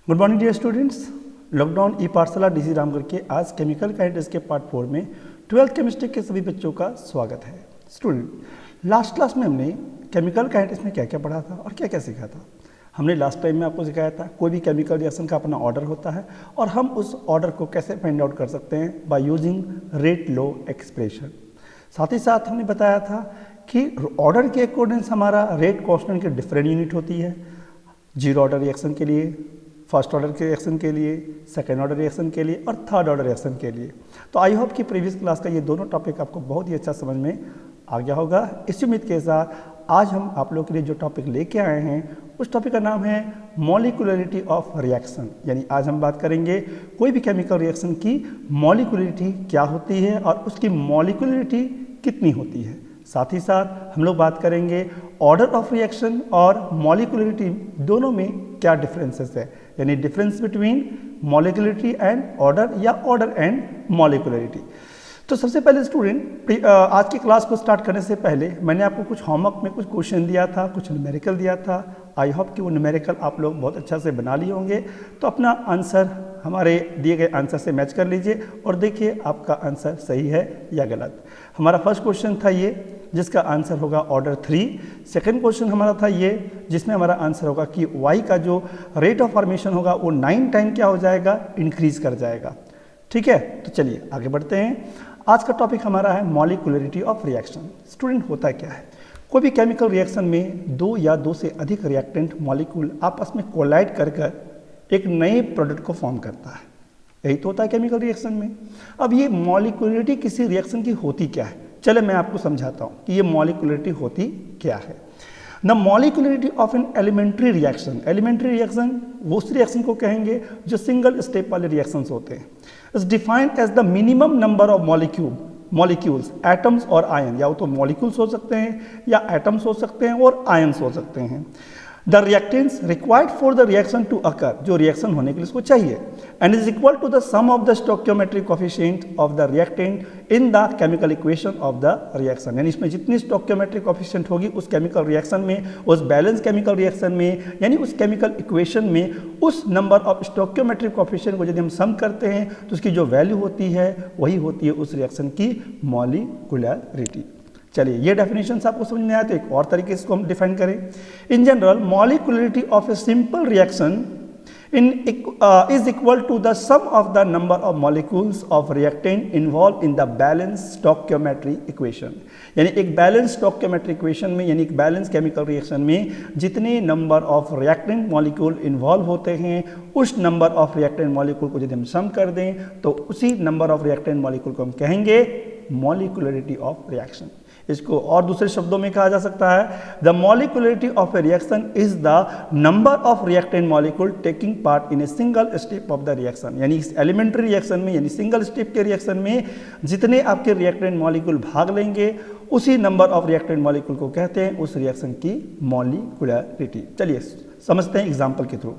Good morning dear students. Lockdown e Pathshala DC Ramgarh के आज chemical kinetics के पार्ट 4 में 12th केमिस्ट्री के सभी बच्चों का स्वागत है। स्टूडेंट, लास्ट क्लास में हमने केमिकल काइनेटिक्स में क्या क्या पढ़ा था और क्या क्या सीखा था। हमने लास्ट टाइम में आपको सिखाया था कोई भी केमिकल रिएक्शन का अपना ऑर्डर होता है और हम उस ऑर्डर को कैसे फाइंड आउट कर सकते हैं by using rate law expression. साथ ही साथ हमने बताया था कि ऑर्डर के अकॉर्डिंग हमारा रेट कांस्टेंट की डिफरेंट यूनिट होती है। जीरो ऑर्डर रिएक्शन के लिए, फर्स्ट ऑर्डर के रिएक्शन के लिए, सेकेंड ऑर्डर रिएक्शन के लिए और थर्ड ऑर्डर रिएक्शन के लिए। तो आई होप कि प्रीवियस क्लास का ये दोनों टॉपिक आपको बहुत ही अच्छा समझ में आ गया होगा। इसी उम्मीद के साथ आज हम आप लोगों के लिए जो टॉपिक लेके आए हैं उस टॉपिक का नाम है मॉलिक्यूलरिटी ऑफ रिएक्शन। यानी आज हम बात करेंगे कोई भी केमिकल रिएक्शन की मॉलिक्यूलरिटी क्या होती है और उसकी मॉलिक्यूलरिटी कितनी होती है। साथ ही साथ हम लोग बात करेंगे ऑर्डर ऑफ रिएक्शन और मॉलिक्यूलरिटी दोनों में क्या डिफरेंसेस है, यानी difference between molecularity and order या ऑर्डर एंड मॉलिक्यूलरिटी। तो सबसे पहले स्टूडेंट, आज की क्लास को स्टार्ट करने से पहले मैंने आपको कुछ होमवर्क में कुछ क्वेश्चन दिया था, कुछ न्यूमेरिकल दिया था। आई होप कि वो न्यूमेरिकल आप लोग बहुत अच्छा से बना लिए होंगे। तो अपना आंसर हमारे दिए गए आंसर से मैच कर लीजिए और देखिए आपका आंसर सही है या गलत। हमारा फर्स्ट क्वेश्चन था ये जिसका आंसर होगा ऑर्डर 3। सेकंड क्वेश्चन हमारा था ये जिसमें हमारा आंसर होगा कि वाई का जो रेट ऑफ फॉर्मेशन होगा वो 9 टाइम क्या हो जाएगा, इंक्रीज कर जाएगा। ठीक है, तो चलिए आगे बढ़ते हैं। आज का टॉपिक हमारा है मॉलिक्यूलरिटी ऑफ रिएक्शन। स्टूडेंट, होता क्या है, कोई भी केमिकल रिएक्शन में दो या दो से अधिक रिएक्टेंट मॉलिक्यूल आपस में कोलाइड कर एक नए प्रोडक्ट को फॉर्म करता है। यही तो होता है केमिकल रिएक्शन में। अब ये मॉलिक्यूलरिटी किसी रिएक्शन की होती क्या है, चले मैं आपको समझाता हूँ कि ये मॉलिक्यूलरिटी होती क्या है। The molecularity of an elementary reaction, elementary reaction वो उस रिएक्शन को कहेंगे जो सिंगल स्टेप वाले रिएक्शंस होते हैं। Is defined as the minimum number of molecules, atoms और आयन, या वो तो मॉलिक्यूल्स हो सकते हैं या एटम्स हो सकते हैं और आयन्स हो सकते हैं। The reactants required for the reaction to occur, जो रिएक्शन होने के लिए इसको चाहिए, and is equal to the sum of the stoichiometric coefficient of the reactant in the chemical equation of the reaction. यानी इसमें जितनी स्टोइकियोमेट्रिक कोएफिशिएंट होगी उस केमिकल रिएक्शन में, उस बैलेंस केमिकल रिएक्शन में, यानी उस केमिकल इक्वेशन में उस नंबर ऑफ स्टोइकियोमेट्रिक कोएफिशिएंट को यदि हम सम करते हैं तो उसकी जो वैल्यू होती है वही होती है उस रिएक्शन की मॉलिक्यूलरिटी। चलिए, ये डेफिनेशन आपको समझ में आया तो एक और तरीके से इसको हम डिफाइन करें। In general molecularity of a simple reaction is equal to the sum of the number of molecules of reactant involved in the balanced stoichiometry equation। यानी एक बैलेंस स्टोइकियोमेट्री इक्वेशन में, यानी एक बैलेंस केमिकल रिएक्शन में जितने number of reactant molecule involve होते हैं उस नंबर ऑफ रिएक्टेंट मॉलिक्यूल को यदि हम सम कर दें तो उसी नंबर ऑफ रिएक्टेंट मॉलिक्यूल को हम कहेंगे मॉलिक्यूलरिटी ऑफ रिएक्शन। इसको और दूसरे शब्दों में कहा जा सकता है the molecularity of A reaction is the number of reactant molecule taking part in a single step of the reaction. यानी इस एलिमेंट्री रिएक्शन में, यानी सिंगल स्टेप के रिएक्शन में जितने आपके रिएक्टेंट मॉलिक्यूल भाग लेंगे उसी नंबर ऑफ रिएक्टेंट मॉलिक्यूल को कहते हैं उस रिएक्शन की मॉलिक्यूलरिटी। चलिए समझते हैं एग्जाम्पल के थ्रू।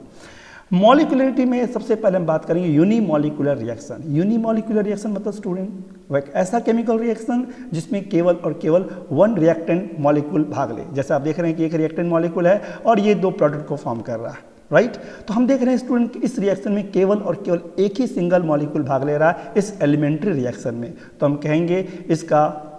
मॉलिक्यूलरिटी में सबसे पहले हम बात करेंगे यूनिमॉलिक्यूलर रिएक्शन। यूनिमॉलिक्यूलर रिएक्शन मतलब स्टूडेंट वह एक ऐसा केमिकल रिएक्शन जिसमें केवल और केवल वन रिएक्टेंट मॉलिक्यूल भाग ले। जैसे आप देख रहे हैं कि एक रिएक्टेंट मॉलिक्यूल है और ये दो प्रोडक्ट को फॉर्म कर रहा है, राइट। तो हम देख रहे हैं स्टूडेंट इस रिएक्शन में केवल और केवल एक ही सिंगल मॉलिक्यूल भाग ले रहा है इस एलिमेंट्री रिएक्शन में। तो हम कहेंगे इसका,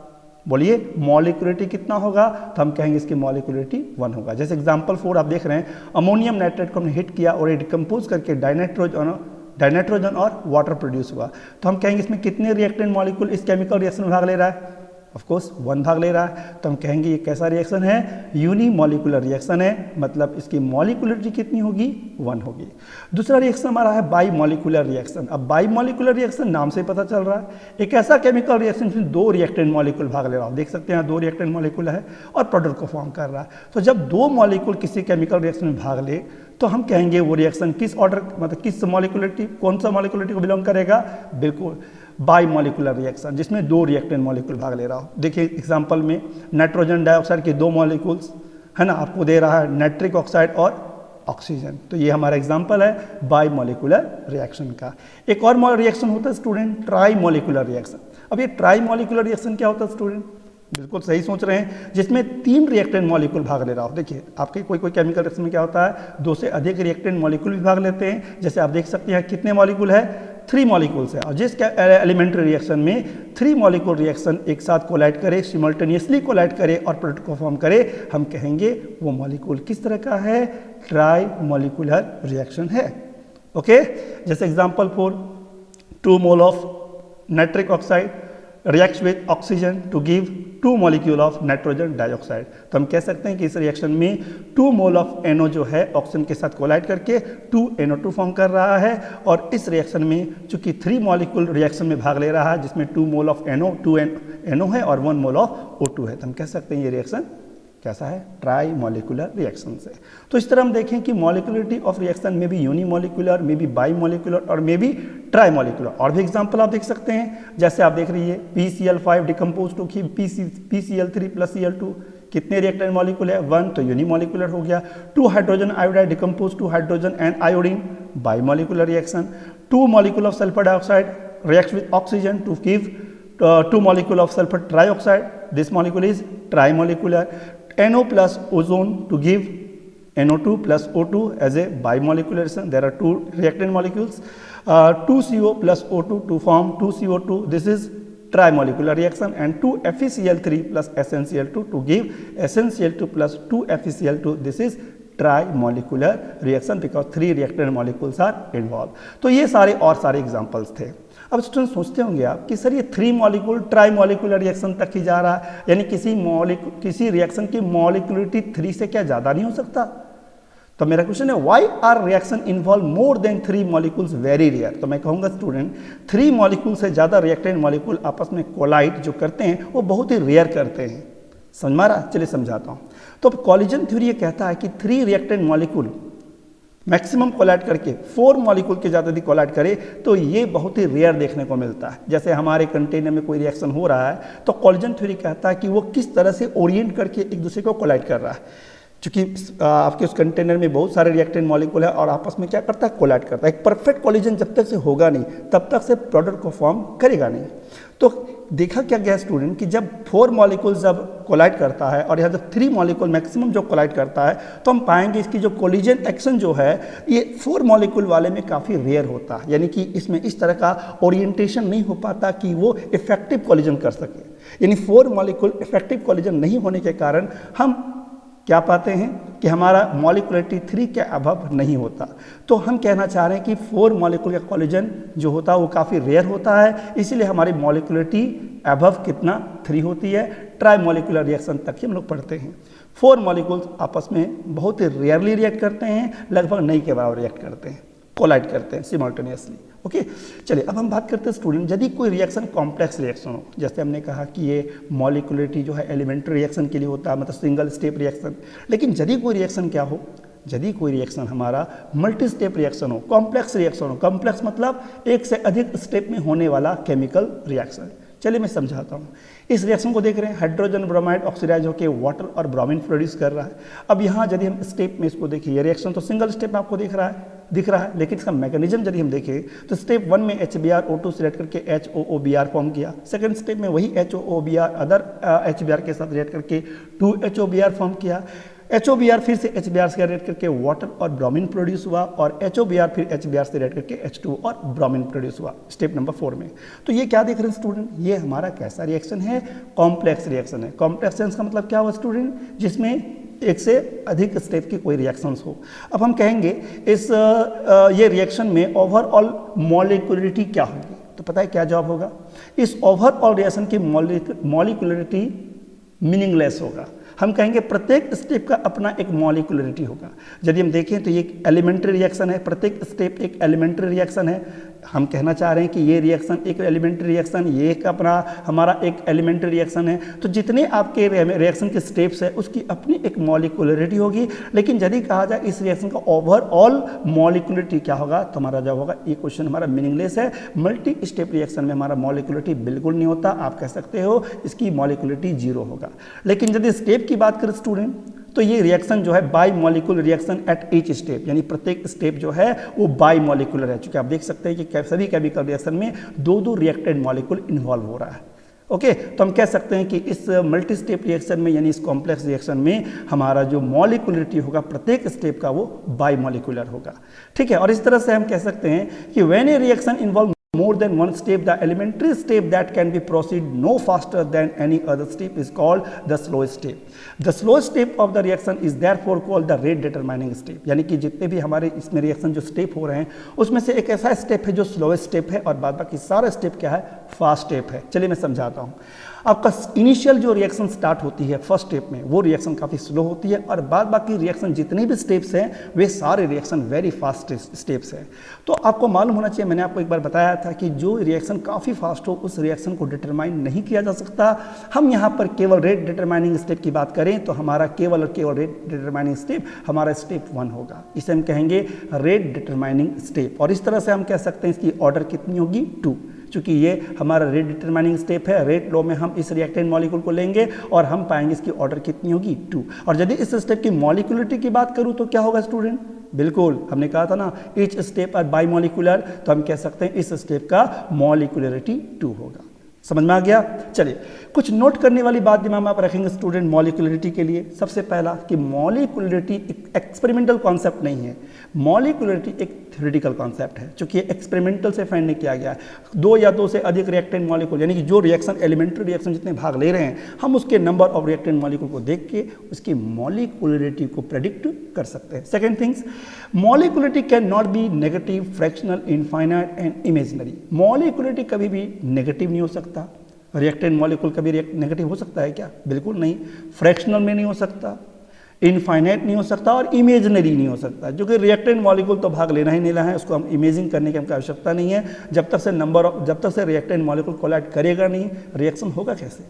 बोलिए, मॉलिक्यूलरिटी कितना होगा, तो हम कहेंगे इसकी मॉलिक्यूलरिटी 1 होगा। जैसे एग्जांपल 4 आप देख रहे हैं, अमोनियम नाइट्रेट को हमने हिट किया और ये डिकम्पोज करके डाइनाइट्रोजन और वाटर प्रोड्यूस हुआ। तो हम कहेंगे इसमें कितने रिएक्टेंट मॉलिक्यूल इस केमिकल रिएक्शन में भाग ले रहा है, ऑफ कोर्स 1 भाग ले रहा है। तो हम कहेंगे ये कैसा रिएक्शन है, यूनिमॉलिक्यूलर रिएक्शन है, मतलब इसकी मॉलिक्यूलरिटी कितनी होगी, 1 होगी। दूसरा रिएक्शन हमारा है बाईमॉलिक्यूलर रिएक्शन। अब बाईमॉलिक्यूलर रिएक्शन नाम से पता चल रहा है एक ऐसा केमिकल रिएक्शन जिसमें 2 रिएक्टेंट मॉलिक्यूल भाग ले रहा है। देख सकते हैं 2 रिएक्टेंट मॉलिक्यूल है और प्रोडक्ट को फॉर्म कर रहा है। तो जब 2 मॉलिक्यूल किसी केमिकल रिएक्शन में भाग ले तो हम कहेंगे वो रिएक्शन किस ऑर्डर, मतलब किस मॉलिक्यूलरिटी, कौन सा मॉलिक्यूलरिटी को बिलोंग करेगा, बिल्कुल बाईमॉलिक्यूलर रिएक्शन जिसमें 2 रिएक्टेंट मॉलिक्यूल भाग ले रहा हो। देखिए एग्जांपल में नाइट्रोजन डाइऑक्साइड के 2 मॉलिक्यूल्स है ना, आपको दे रहा है नाइट्रिक ऑक्साइड और ऑक्सीजन। तो ये हमारा एग्जांपल है बाईमॉलिक्यूलर रिएक्शन का। एक और रिएक्शन होता है स्टूडेंट ट्राई मॉलिक्यूलर रिएक्शन। अब ये ट्राई मॉलिक्यूलर रिएक्शन क्या होता है स्टूडेंट, बिल्कुल सही सोच रहे हैं, जिसमें 3 रिएक्टेंट मॉलिक्यूल भाग ले रहा हो। देखिए आपके कोई केमिकल रिएक्शन में क्या होता है, 2 से अधिक रिएक्टेंट मॉलिक्यूल भी भाग लेते हैं। जैसे आप देख सकते हैं कितने मॉलिक्यूल है, 3 मॉलिक्यूल्स है। और जिस एलिमेंट्री रिएक्शन में 3 मॉलिक्यूल रिएक्शन एक साथ कोलाइड करे, सिमल्टेनियसली कोलाइड करे और प्रोडक्ट को फॉर्म करे, हम कहेंगे वो मॉलिक्यूल किस तरह का है, ट्राई मॉलिक्यूलर रिएक्शन है। ओके, जैसे example for 2 mole of nitric oxide reacts with oxygen to give 2 molecule of nitrogen dioxide. तो हम कह सकते हैं कि इस रिएक्शन में 2 मोल ऑफ NO जो है ऑक्सीजन के साथ कोलाइड करके 2NO2 फॉर्म कर रहा है। और इस रिएक्शन में चूंकि 3 मॉलिक्यूल रिएक्शन में भाग ले रहा है, जिसमें 2 मोल ऑफ NO 2 NO है और 1 मोल ऑफ O2 है, तो हम कह सकते हैं ये रिएक्शन कैसा है, ट्राई मॉलिक्यूलर रिएक्शन से। तो इस तरह हम देखें कि मॉलिक्युलरिटी ऑफ रिएक्शन में भी यूनिमॉलिक्यूलर, में भी बाई मॉलिक्यूलर और में भी ट्राई मॉलिक्यूलर। और भी एग्जांपल आप देख सकते हैं, जैसे आप देख रही है PCl5 decompose to PCl3 plus Cl2, कितने रिएक्टेंट मॉलिक्यूल है, 1, तो यूनिमॉलिक्यूलर हो गया। 2 hydrogen iodide decompose to hydrogen and iodine, bimolecular reaction. 2 molecule of sulphur dioxide react with oxygen to give 2 molecule of sulphur trioxide, this molecule is trimolecular. NO plus ozone to give NO2 plus O2 as a bimolecular reaction. There are 2 reactant molecules. 2CO plus O2 to form 2CO2. This is trimolecular reaction. And 2FeCl3 plus SnCl2 to give SnCl2 plus 2FeCl2. This is trimolecular reaction because 3 reactant molecules are involved. तो ये सारे और सारे examples थे। अब student सोचते होंगे आप कि सर ये 3 मॉलिक्यूल ट्राई मॉलिक्यूलर रिएक्शन तक ही जा रहा है, यानी किसी रिएक्शन की मॉलिक्युलरिटी 3 से क्या ज़्यादा नहीं हो सकता। तो मेरा क्वेश्चन है why are reaction involve more than 3 molecules very rare. तो मैं कहूँगा स्टूडेंट 3 मॉलिक्यूल से ज़्यादा रिएक्टेंट मॉलिक्यूल आपस में कोलाइड जो करते हैं वो बहुत ही रेयर करते हैं। समझ में आ रहा? चलिए समझाता हूँ। तो कॉलिजन थ्योरी ये कहता है कि 3 रिएक्टेंट मॉलिक्यूल मैक्सिमम कोलाइड करके 4 मॉलिक्यूल के ज़्यादा यदि कोलाइड करे तो ये बहुत ही रेयर देखने को मिलता है। जैसे हमारे कंटेनर में कोई रिएक्शन हो रहा है तो कॉलिजन थ्योरी कहता है कि वो किस तरह से ओरिएंट करके एक दूसरे को कोलाइड कर रहा है। क्योंकि आपके उस कंटेनर में बहुत सारे रिएक्टेंट मॉलिक्यूल है और आपस में क्या करता है, कोलाइड करता है। एक परफेक्ट कॉलिजन जब तक से होगा नहीं तब तक से प्रोडक्ट को फॉर्म करेगा नहीं। तो देखा क्या गया स्टूडेंट कि जब 4 मॉलिक्यूल जब कोलाइड करता है और यहाँ जब 3 मॉलिक्यूल मैक्सिमम जो कोलाइड करता है तो हम पाएंगे इसकी जो कोलिजन एक्शन जो है ये 4 मॉलिक्यूल वाले में काफ़ी रेयर होता है, यानी कि इसमें इस तरह का ओरिएंटेशन नहीं हो पाता कि वो इफेक्टिव कोलिजन कर सके। यानी 4 मॉलिक्यूल इफेक्टिव कोलिजन नहीं होने के कारण हम क्या पाते हैं कि हमारा मॉलिक्युलरिटी 3 के अबव नहीं होता। तो हम कहना चाह रहे हैं कि 4 मॉलिक्यूल का कोलिजन जो होता है वो काफ़ी रेयर होता है, इसीलिए हमारी मॉलिक्युलरिटी अबव कितना 3 होती है। ट्राई मॉलिक्यूलर रिएक्शन तक ही हम लोग पढ़ते हैं। 4 मॉलिक्यूल्स आपस में बहुत ही रेयरली रिएक्ट करते हैं, लगभग नहीं के बराबर रिएक्ट करते हैं, कोलाइड करते हैं सिमल्टेनियसली। ओके, चलिए अब हम बात करते हैं स्टूडेंट यदि कोई रिएक्शन कॉम्प्लेक्स रिएक्शन हो, जैसे हमने कहा कि ये मॉलिक्युलरिटी जो है एलिमेंट्री रिएक्शन के लिए होता है, मतलब सिंगल स्टेप रिएक्शन। लेकिन यदि कोई रिएक्शन क्या हो, यदि कोई रिएक्शन हमारा मल्टी स्टेप रिएक्शन हो, कॉम्प्लेक्स रिएक्शन हो, कॉम्प्लेक्स मतलब एक से अधिक स्टेप में होने वाला केमिकल रिएक्शन। चलिए मैं समझाता हूँ। इस रिएक्शन को देख रहे हैं, हाइड्रोजन ब्रोमाइड ऑक्सीडाइज होकर वाटर और ब्रोमीन प्रोड्यूस कर रहा है। अब यहाँ यदि हम स्टेप में इसको देखिए, ये रिएक्शन तो सिंगल स्टेप आपको दिख रहा है, लेकिन इसका मैकेनिज्म यदि हम देखें तो स्टेप 1 में HBr O2 सिलेक्ट करके HOOBr फॉर्म किया। सेकंड स्टेप में वही HOOBr अदर HBr के साथ रिएक्ट करके 2HOBr फॉर्म किया। HOBr फिर से HBr से रिएक्ट करके वाटर और ब्रोमीन प्रोड्यूस हुआ और HOBr फिर HBr से रिएक्ट करके H2 और ब्रोमीन प्रोड्यूस हुआ स्टेप नंबर 4 में। तो ये क्या देख रहे हैं स्टूडेंट, ये हमारा कैसा रिएक्शन है, कॉम्प्लेक्स रिएक्शन है। कॉम्प्लेक्स रिएक्शन का मतलब क्या हुआ स्टूडेंट, जिसमें एक से अधिक स्टेप की कोई रिएक्शंस हो। अब हम कहेंगे इस ये रिएक्शन में ओवरऑल मॉलिक्युलरिटी क्या होगी, तो पता है क्या जवाब होगा, इस ओवरऑल रिएक्शन की मॉलिक्युलरिटी मीनिंगलेस होगा। हम कहेंगे प्रत्येक स्टेप का अपना एक मॉलिक्युलरिटी होगा। यदि हम देखें तो ये एक एलिमेंट्री रिएक्शन है, प्रत्येक स्टेप एक एलिमेंट्री रिएक्शन है। हम कहना चाह रहे हैं कि ये रिएक्शन एक एलिमेंट्री रिएक्शन, ये एक अपना हमारा एक एलिमेंट्री रिएक्शन है। तो जितने आपके रिएक्शन के स्टेप्स है उसकी अपनी एक मॉलिक्युलरिटी होगी। लेकिन यदि कहा जाए इस रिएक्शन का ओवरऑल मॉलिक्युलरिटी क्या होगा, तो हमारा जवाब होगा ये क्वेश्चन हमारा मीनिंगलेस है। मल्टी स्टेप रिएक्शन में हमारा मॉलिक्युलरिटी बिल्कुल नहीं होता, आप कह सकते हो इसकी मॉलिक्युलरिटी 0 होगा। लेकिन यदि स्टेप की बात करें स्टूडेंट तो ये रिएक्शन जो है by molecular reaction at each step, यानी प्रत्येक स्टेप जो है वो बाई मॉलिक्यूलर है। चूंकि आप देख सकते हैं कि सभी केमिकल रिएक्शन में 2-2 रिएक्टेड मॉलिक्यूल इन्वॉल्व हो रहा है। ओके तो हम कह सकते हैं कि इस मल्टी स्टेप रिएक्शन में यानी इस कॉम्प्लेक्स रिएक्शन में हमारा जो मॉलिक्यूलरिटी होगा प्रत्येक स्टेप का वो बाइमॉलिक्यूलर होगा। ठीक है, और इस तरह से हम कह सकते हैं कि when A reaction involve more than one step, the elementary step that can be proceed no faster than any other step is called the slowest step. The slowest step of the reaction is therefore called the rate determining step. यानी कि जितने भी हमारे इसमें reaction जो step हो रहे हैं उसमें से एक ऐसा स्टेप है जो स्लोएस्ट स्टेप है और बाद बाकी सारा स्टेप क्या है, फास्ट स्टेप है। चलिए मैं समझाता हूँ। आपका इनिशियल जो रिएक्शन स्टार्ट होती है फर्स्ट स्टेप में वो रिएक्शन काफ़ी स्लो होती है और बाद बाकी रिएक्शन जितने भी स्टेप्स हैं वे सारे रिएक्शन वेरी फास्ट स्टेप्स हैं। तो आपको मालूम होना चाहिए, मैंने आपको एक बार बताया था कि जो रिएक्शन काफ़ी फास्ट हो उस रिएक्शन को डिटरमाइन नहीं किया जा सकता। हम यहाँ पर केवल रेट डिटरमाइनिंग स्टेप की बात करें तो हमारा केवल और केवल रेट डिटरमाइनिंग स्टेप हमारा स्टेप 1 होगा। इसे हम कहेंगे रेट डिटरमाइनिंग स्टेप और इस तरह से हम कह सकते हैं इसकी ऑर्डर कितनी होगी, 2। चूंकि ये हमारा रेट डिटरमाइनिंग स्टेप है, रेट लॉ में हम इस रिएक्टेंट मॉलिक्यूल को लेंगे और हम पाएंगे इसकी ऑर्डर कितनी होगी, 2। और यदि इस स्टेप की मॉलिक्यूलरिटी की बात करूं तो क्या होगा स्टूडेंट, बिल्कुल हमने कहा था ना ईच स्टेप आर बाइमॉलिक्यूलर, तो हम कह सकते हैं इस स्टेप का मॉलिक्यूलरिटी 2 होगा। समझ में आ गया। चलिए कुछ नोट करने वाली बात दिमाग में आप रखेंगे स्टूडेंट मॉलिक्यूलरिटी के लिए। सबसे पहला कि मॉलिक्यूलरिटी एक एक्सपेरिमेंटल कॉन्सेप्ट नहीं है, मॉलिक्यूलरिटी एक थ्योरेटिकल कॉन्सेप्ट है। चूंकि ये एक्सपेरिमेंटल से फाइंड नहीं किया गया है। 2 या 2 से अधिक रिएक्टेंट मॉलिक्यूल यानी कि जो रिएक्शन एलिमेंट्री रिएक्शन जितने भाग ले रहे हैं हम उसके नंबर ऑफ रिएक्टेंट मॉलिक्यूल को देख के उसकी मॉलिक्यूलरिटी को प्रेडिक्ट कर सकते हैं। Second things, molecularity can not be negative, fractional, infinite and imaginary. Molecularity कभी भी नेगेटिव नहीं हो सकता। रिएक्टेंट मॉलिक्यूल कभी नेगेटिव हो सकता है क्या, बिल्कुल नहीं। फ्रैक्शनल में नहीं हो सकता, इनफाइनाइट नहीं हो सकता और इमेजिनरी नहीं हो सकता। जो कि रिएक्टेंट मॉलिक्यूल तो भाग लेना ही लेना है, उसको हम इमेजिंग करने की हमको आवश्यकता नहीं है। जब तक से रिएक्टेंट मॉलिक्यूल कोलाइड करेगा नहीं, रिएक्शन होगा कैसे।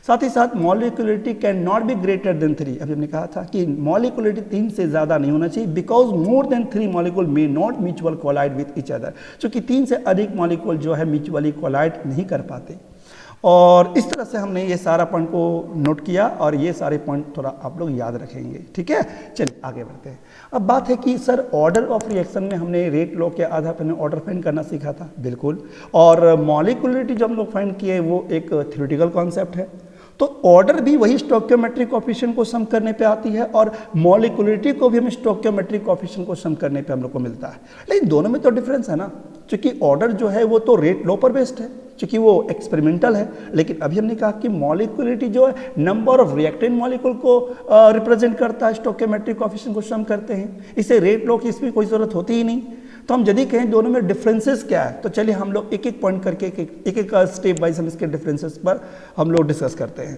साथ ही साथ molecularity can not be greater than 3। अभी हमने कहा था कि मॉलिक्यूलरिटी 3 से ज़्यादा नहीं होना चाहिए, because more than 3 molecule may not mutual collide with each other. चूँकि 3 से अधिक मॉलिक्यूल जो है म्यूचुअली कोलाइड नहीं कर पाते। और इस तरह से हमने ये सारा पॉइंट को नोट किया और ये सारे पॉइंट थोड़ा आप लोग याद रखेंगे। ठीक है, चलिए आगे बढ़ते हैं। अब बात है कि सर ऑर्डर ऑफ रिएक्शन में हमने रेट लॉ के आधार पर ऑर्डर फाइंड करना सीखा था, बिल्कुल। और मॉलिक्यूलरिटी जो हम लोग फाइंड किए वो एक थ्योरेटिकल कॉन्सेप्ट है। तो ऑर्डर भी वही स्टोइकियोमेट्रिक कोएफिशिएंट को सम करने पे आती है और मॉलिक्यूलरिटी को भी हम स्टोइकियोमेट्रिक कोएफिशिएंट को सम करने पे हम लोग को मिलता है। लेकिन दोनों में तो डिफरेंस है ना, क्योंकि ऑर्डर जो है वो तो रेट लॉ पर बेस्ड है, क्योंकि वो एक्सपेरिमेंटल है। लेकिन अभी हमने कहा कि मॉलिक्यूलरिटी जो है नंबर ऑफ रिएक्टेंट मॉलिक्यूल को रिप्रेजेंट करता है, स्टोइकियोमेट्रिक कोएफिशिएंट को सम करते हैं। इसे रेट लॉ की इसमें कोई ज़रूरत होती ही नहीं। तो हम यदि कहें दोनों में डिफरेंसेस क्या है, तो चलिए हम लोग एक एक पॉइंट करके एक एक स्टेप वाइज हम इसके डिफरेंसेस पर हम लोग डिस्कस करते हैं।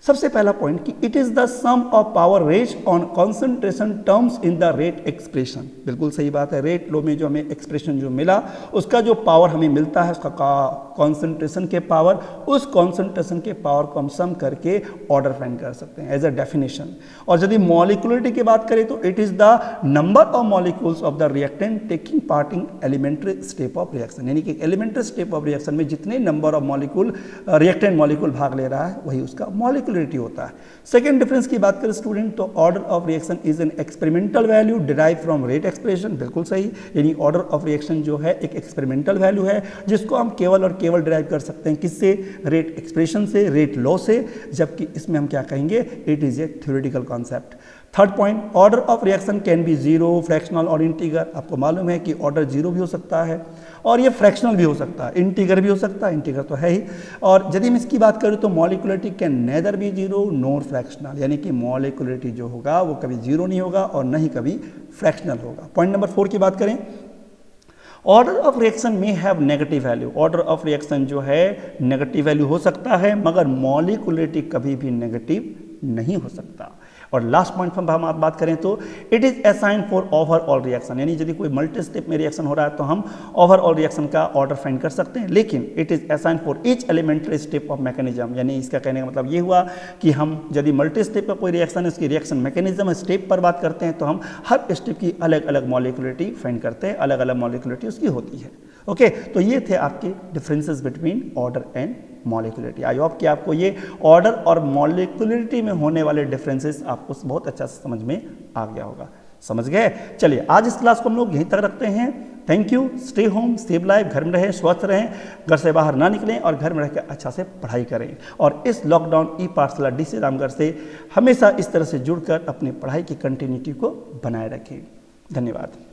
सबसे पहला पॉइंट कि it is the sum of power rate on concentration terms in the rate expression. बिल्कुल सही बात है, रेट लो में जो हमें एक्सप्रेशन जो मिला उसका जो पावर हमें मिलता है उसका कॉन्सेंट्रेशन के पावर, उस कॉन्सेंट्रेशन के पावर को हम सम करके ऑर्डर फाइंड कर सकते हैं एज अ डेफिनेशन। और यदि मॉलिक्यूलरिटी की बात करें तो it is the number of molecules of the reactant taking part in elementary step of reaction. यानी कि एलिमेंट्री स्टेप ऑफ रिएक्शन में जितने number of molecule reactant molecule भाग ले रहा है वही उसका मॉलिक्यूलरिटी होता है। सेकेंड डिफरेंस की बात करें स्टूडेंट तो order of reaction is an experimental value derive from rate expression. बिल्कुल सही, यानी ऑर्डर ऑफ रिएक्शन जो है एक एक्सपेरिमेंटल वैल्यू है जिसको हम केवल और केवल डिराइव कर सकते हैं किससे, रेट एक्सप्रेशन से, रेट लॉ से। जबकि इसमें हम क्या कहेंगे, it is a theoretical concept. Third point, order of reaction can be zero, fractional और इंटीगर। आपको मालूम है कि ऑर्डर जीरो भी हो सकता है और ये फ्रैक्शनल भी हो सकता है, इंटीगर भी हो सकता है, इंटीगर तो है ही। और यदि हम इसकी बात करें तो molecularity can nether B zero NOR fractional, यानी कि मॉलिक्यूलरिटी जो होगा वो कभी जीरो नहीं होगा और न ही कभी फ्रैक्शनल होगा। पॉइंट नंबर 4 की बात करें, ऑर्डर ऑफ रिएक्शन में have negative value. Order of reaction जो है नेगेटिव वैल्यू हो सकता है मगर मॉलिक्यूलरिटी कभी भी नेगेटिव नहीं हो सकता। और लास्ट पॉइंट पर हम बात करें तो it is assign for overall reaction, यानी यदि कोई मल्टी स्टेप में रिएक्शन हो रहा है तो हम ओवरऑल रिएक्शन का ऑर्डर फाइंड कर सकते हैं। लेकिन it is assign for each elementary step of mechanism, यानी इसका कहने का मतलब ये हुआ कि हम यदि मल्टी स्टेप का कोई रिएक्शन है उसकी रिएक्शन मैकेनिज्म स्टेप पर बात करते हैं तो हम हर स्टेप की अलग अलग मॉलिक्यूलरिटी फाइंड करते हैं, अलग अलग मॉलिक्यूलरिटी उसकी होती है। ओके, तो ये थे आपके differences between order and molecularity. I hope कि आपको ये ऑर्डर और मॉलिक्यूलरिटी में होने वाले डिफरेंसेस आपको बहुत अच्छा से समझ में आ गया होगा। समझ गए? चलिए आज इस क्लास को हम लोग यहीं तक रखते हैं। Thank you. Stay home, save life, घर में रहें, स्वस्थ रहें, घर से बाहर ना निकलें और घर में रहकर अच्छा से पढ़ाई करें। और इस lockdown e Pathshala DC Ramgarh से हमेशा इस तरह से जुड़कर अपनी पढ़ाई की कंटिन्यूटी को बनाए रखें। धन्यवाद।